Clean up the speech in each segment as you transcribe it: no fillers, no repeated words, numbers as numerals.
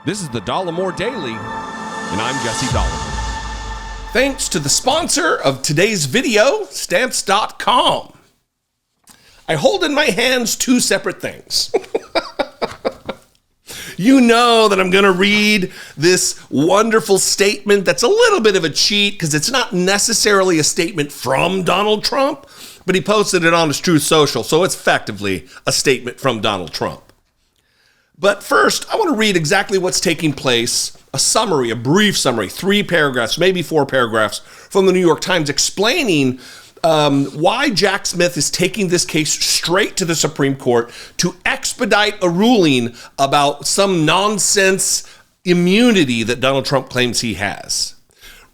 This is the Dollemore Daily, and I'm Jesse Dollemore. Thanks to the sponsor of today's video, Stamps.com. I hold in my hands two separate things. You know that I'm going to read this wonderful statement that's a little bit of a cheat because it's not necessarily a statement from Donald Trump, but he posted it on his Truth Social, so it's effectively a statement from Donald Trump. But first, I want to read exactly what's taking place, a summary, a brief summary, 3 paragraphs, maybe 4 paragraphs from the New York Times explaining why Jack Smith is taking this case straight to the Supreme Court to expedite a ruling about some nonsense immunity that Donald Trump claims he has.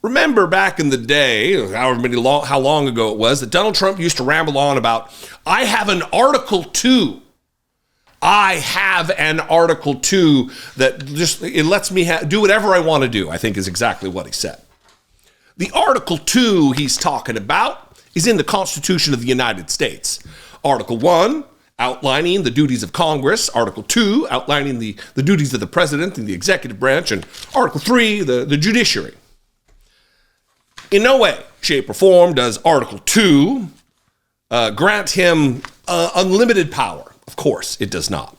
Remember back in the day, how long ago it was, that Donald Trump used to ramble on about, I have an Article 2. I have an Article 2 that just, it lets me do whatever I want to do, I think is exactly what he said. The Article 2 he's talking about is in the Constitution of the United States. Article 1, outlining the duties of Congress. Article 2, outlining the duties of the president and the executive branch. And Article 3, the judiciary. In no way, shape, or form does Article 2 grant him unlimited power. Of course, it does not.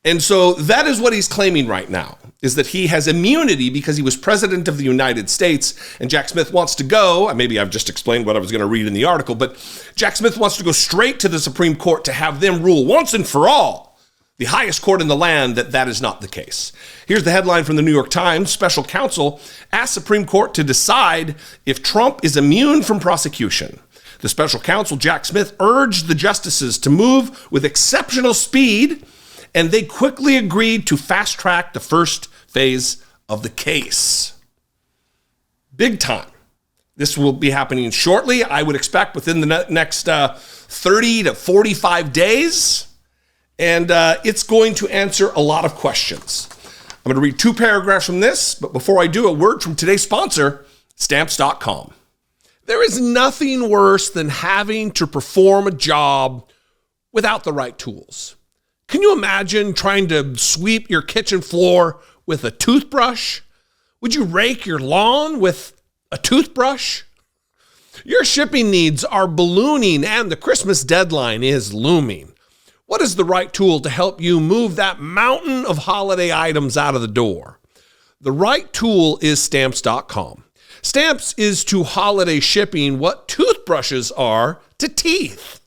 And so that is what he's claiming right now, is that he has immunity because he was president of the United States, and Jack Smith wants to go, maybe I've just explained what I was going to read in the article, but Jack Smith wants to go straight to the Supreme Court to have them rule once and for all, the highest court in the land, that is not the case. Here's the headline from the New York Times. Special counsel asks Supreme Court to decide if Trump is immune from prosecution. The special counsel, Jack Smith, urged the justices to move with exceptional speed, and they quickly agreed to fast track the first phase of the case. Big time. This will be happening shortly. I would expect within the next 30 to 45 days, and it's going to answer a lot of questions. I'm going to read 2 paragraphs from this, but before I do, a word from today's sponsor, Stamps.com. There is nothing worse than having to perform a job without the right tools. Can you imagine trying to sweep your kitchen floor with a toothbrush? Would you rake your lawn with a toothbrush? Your shipping needs are ballooning and the Christmas deadline is looming. What is the right tool to help you move that mountain of holiday items out of the door? The right tool is Stamps.com. Stamps is to holiday shipping what toothbrushes are to teeth.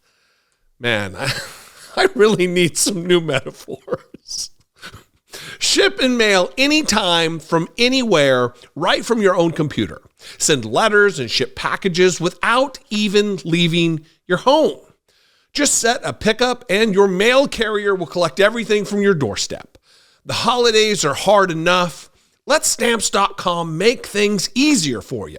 Man, I really need some new metaphors. Ship and mail anytime from anywhere, right from your own computer. Send letters and ship packages without even leaving your home. Just set a pickup and your mail carrier will collect everything from your doorstep. The holidays are hard enough. Let Stamps.com make things easier for you.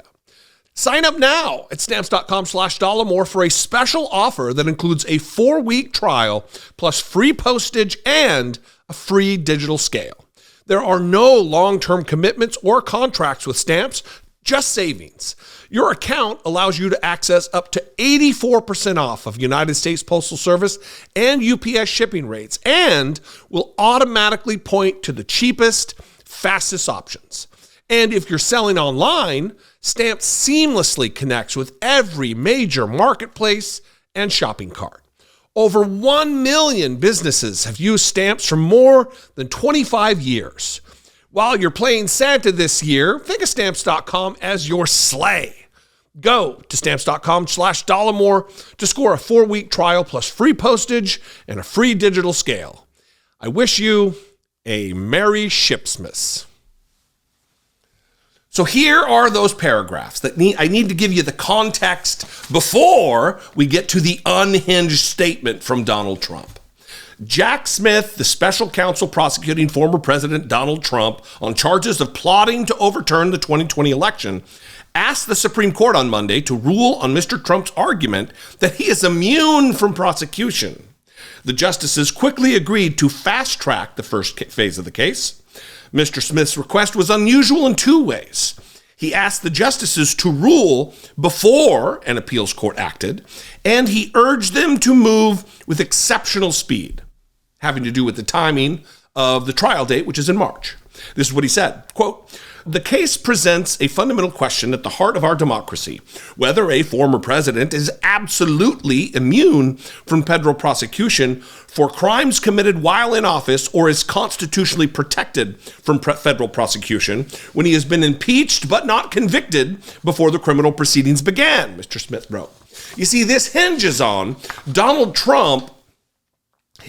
Sign up now at Stamps.com/Dollemore for a special offer that includes a 4-week trial plus free postage and a free digital scale. There are no long-term commitments or contracts with Stamps, just savings. Your account allows you to access up to 84% off of United States Postal Service and UPS shipping rates and will automatically point to the cheapest, fastest options. And if you're selling online, Stamps seamlessly connects with every major marketplace and shopping cart. Over 1 million businesses have used Stamps for more than 25 years. While you're playing Santa this year, think of Stamps.com as your sleigh. Go to Stamps.com/Dollemore to score a 4-week trial plus free postage and a free digital scale. I wish you a Merry Shipsmas. So here are those paragraphs that I need to give you the context before we get to the unhinged statement from Donald Trump. Jack Smith, the special counsel prosecuting former President Donald Trump on charges of plotting to overturn the 2020 election, asked the Supreme Court on Monday to rule on Mr. Trump's argument that he is immune from prosecution. The justices quickly agreed to fast-track the first phase of the case. Mr. Smith's request was unusual in 2 ways. He asked the justices to rule before an appeals court acted, and he urged them to move with exceptional speed, having to do with the timing of the trial date, which is in March. This is what he said, quote, "The case presents a fundamental question at the heart of our democracy, whether a former president is absolutely immune from federal prosecution for crimes committed while in office or is constitutionally protected from federal prosecution when he has been impeached but not convicted before the criminal proceedings began," Mr. Smith wrote. You see, this hinges on Donald Trump.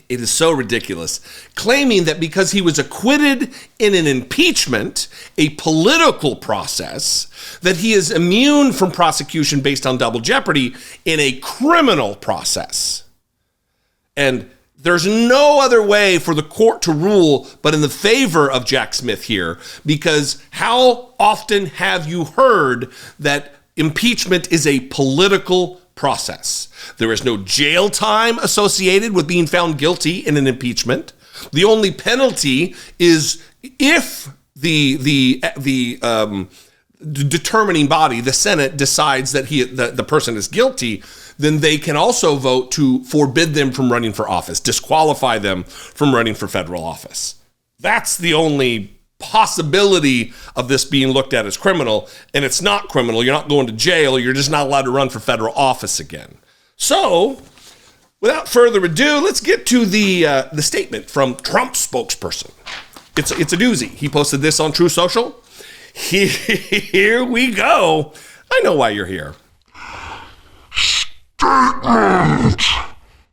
It is so ridiculous, claiming that because he was acquitted in an impeachment, a political process, that he is immune from prosecution based on double jeopardy in a criminal process. And there's no other way for the court to rule but in the favor of Jack Smith here, because how often have you heard that impeachment is a political process? There is no jail time associated with being found guilty in an impeachment. The only penalty is if the determining body, the Senate, decides that the person is guilty, then they can also vote to forbid them from running for office, disqualify them from running for federal office. That's the only possibility of this being looked at as criminal, and it's not criminal. You're not going to jail. You're just not allowed to run for federal office again. So, without further ado, let's get to the statement from Trump's spokesperson. It's a doozy. He posted this on True Social. Here we go. I know why you're here. Statement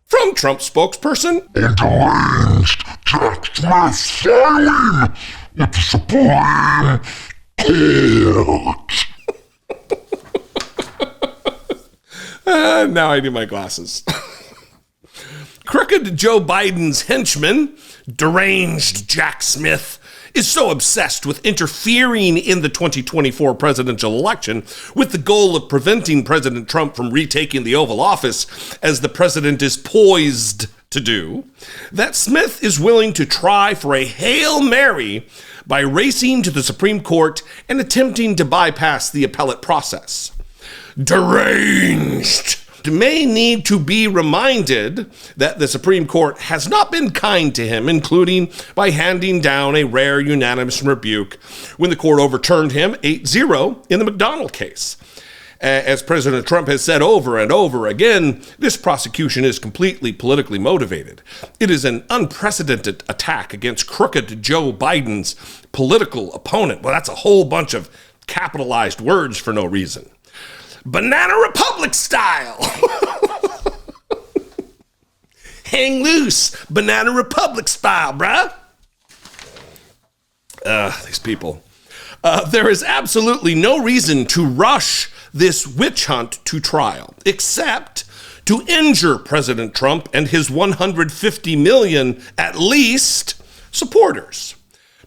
from Trump's spokesperson. Deranged Jack Smith filing with the Supreme Court. Now I do my glasses. Crooked Joe Biden's henchman, deranged Jack Smith, is so obsessed with interfering in the 2024 presidential election with the goal of preventing President Trump from retaking the Oval Office, as the president is poised to do, that Smith is willing to try for a Hail Mary by racing to the Supreme Court and attempting to bypass the appellate process. Deranged may need to be reminded that the Supreme Court has not been kind to him, including by handing down a rare unanimous rebuke when the court overturned him 8-0 in the McDonald case. As President Trump has said over and over again, this prosecution is completely politically motivated. It is an unprecedented attack against crooked Joe Biden's political opponent. Well, that's a whole bunch of capitalized words for no reason. Banana Republic style. Hang loose, Banana Republic style, bruh. These people. There is absolutely no reason to rush this witch hunt to trial, except to injure President Trump and his 150 million, at least, supporters.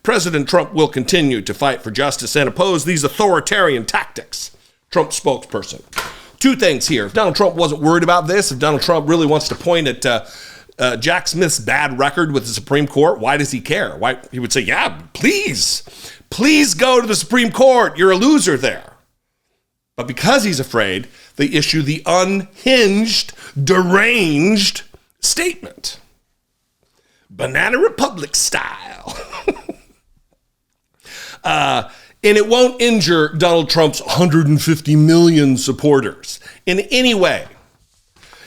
President Trump will continue to fight for justice and oppose these authoritarian tactics. Trump spokesperson. Two things here. If Donald Trump wasn't worried about this, if Donald Trump really wants to point at Jack Smith's bad record with the Supreme Court, why does he care? Why he would say, yeah, please go to the Supreme Court. You're a loser there. But because he's afraid, they issue the unhinged, deranged statement. Banana Republic style. And it won't injure Donald Trump's 150 million supporters in any way.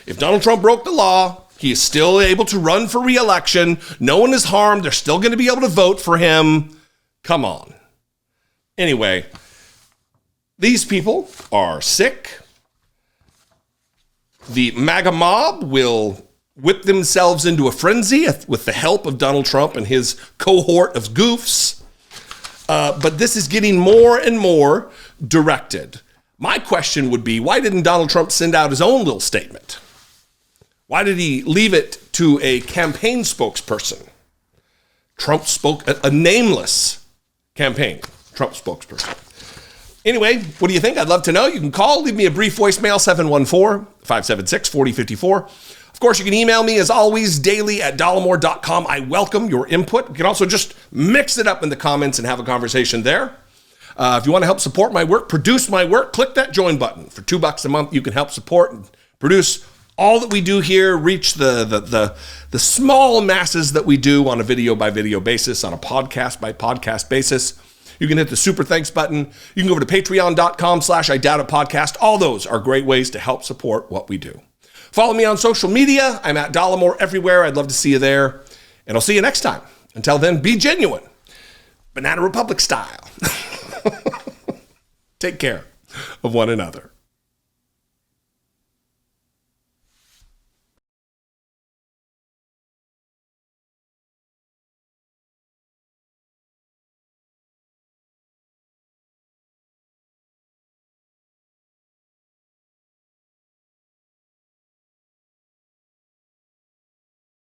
If Donald Trump broke the law, he is still able to run for re-election. No one is harmed. They're still going to be able to vote for him. Come on. Anyway, these people are sick. The MAGA mob will whip themselves into a frenzy with the help of Donald Trump and his cohort of goofs. But this is getting more and more directed. My question would be, why didn't Donald Trump send out his own little statement? Why did he leave it to a campaign spokesperson? Trump spoke, a nameless campaign, Trump spokesperson. Anyway, what do you think? I'd love to know. You can call, leave me a brief voicemail, 714-576-4054. Of course, you can email me, as always, daily@dollemore.com. I welcome your input. You can also just mix it up in the comments and have a conversation there. If you want to help support my work, produce my work, click that join button. For $2 a month, you can help support and produce all that we do here reach the small masses that we do on a video by video basis, on a podcast by podcast basis. You can hit the super thanks button. You can go over to patreon.com/IDoubtItPodcast. All those are great ways to help support what we do. Follow me on social media. I'm at Dollemore everywhere. I'd love to see you there. And I'll see you next time. Until then, be genuine. Banana Republic style. Take care of one another.